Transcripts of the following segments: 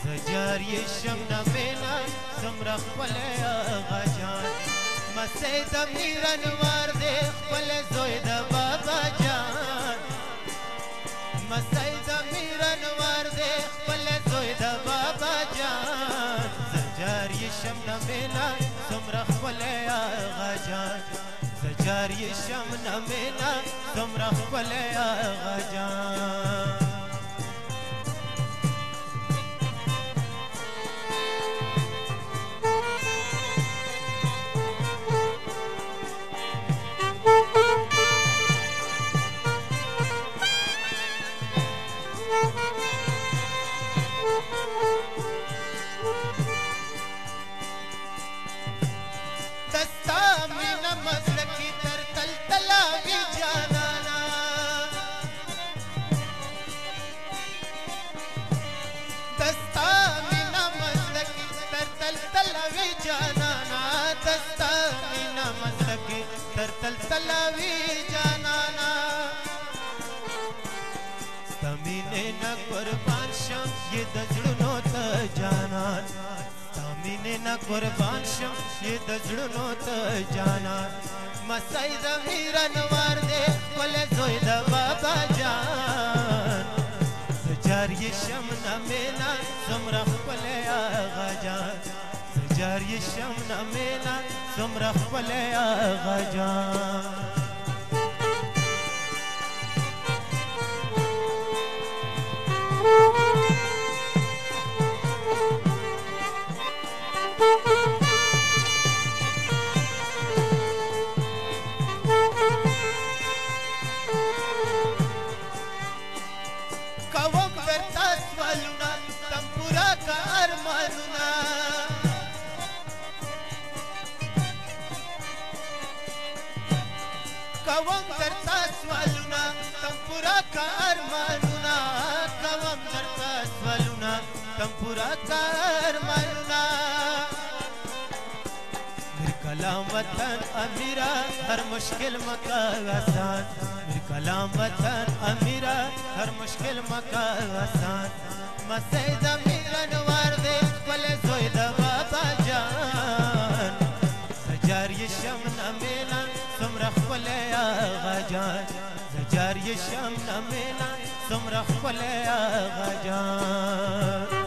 زجار یشم نمینا سمرا خپل آغا جان مسید امیر انوار دے خپل زوی د بابا جان مسید امیر انوار دے خپل زوی د بابا جان زجار یشم نمینا سمرا خپل آغا جان زجار یشم نمینا سمرا خپل آغا جان तलावी जानाना तमीने न कुर्बान शम ये दजड़नो त जानान तमीने न कुर्बान शम ये दजड़नो त जानान मसाई ज़मीर अनवार दे कोले ज़ोई द बाबा जान सजार ये शम न मेना ज़मरा कोले आगा जान सजार ये शम न मेना ज़मरा कोले आगा जान कवम करता स्वलुना तंपुरा का अरमानुना कवम करता स्वलुना तंपुरा का अरमानुना मेरे कलाम वतन अमीरा हर मुश्किल मका आसान मेरे कलाम वतन अमीरा हर मुश्किल मका आसान मसईद अमीर अनवार दे कोले ज़ोई द बाबा जान सजार ये शम नमेना سمرا خپل آغا جان زجار یشم نمینا سمرا خپل آغا جان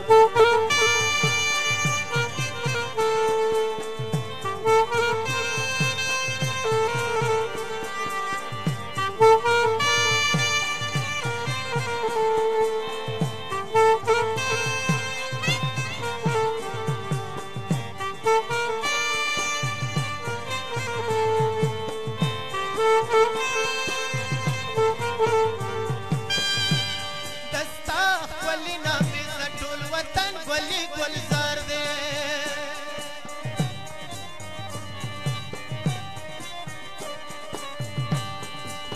गुलजार दे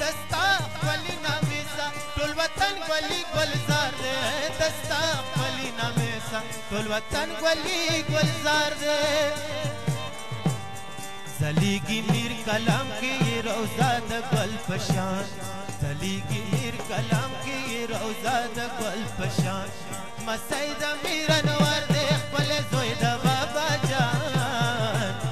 दस्ता वली नामे सा टोल वतन वली गुलजार दे दस्ता वली नामे सा टोल वतन वली गुलजार दे जलीगी मीर कलाम की ये रोज़ा द गुलफशान जलीगी मीर कलाम की ये रोज़ा द गुलफशान मसईद अमीर अनवार दे खपल ज़ोई द बाबा जान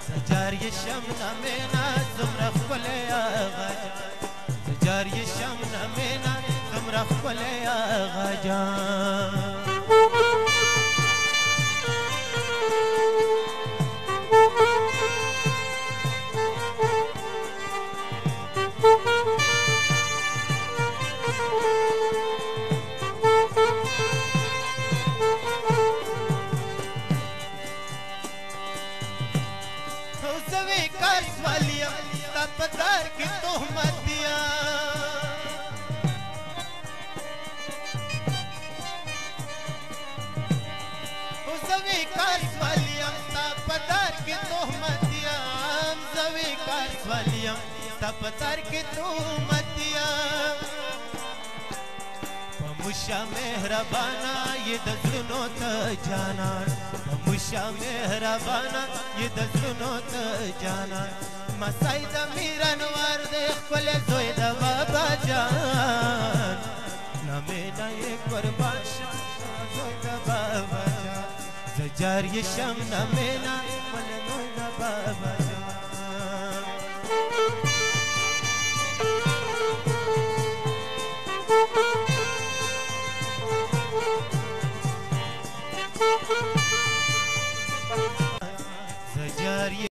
सजार ये शम नमेना ज़मरा खपल आगा जान सजार ये शम नमेना ज़मरा खपल आगा जान पदार की तोहमत दिया उज़वी कारस्वालियम पदार की तोहमत दिया उज़वी कारस्वालियम पदार की तोहमत दिया पमुशा मेहरबाना ये दज़्नो त जाना पमुशा मेहरबाना ये दज़्नो त जाना मसईद अमीर अनवार दे खपल ज़ोई द बाबा जान नमेना ये कुर्बान शाह ज़ोई द बाबा جار يشم نمينا ولنو نباب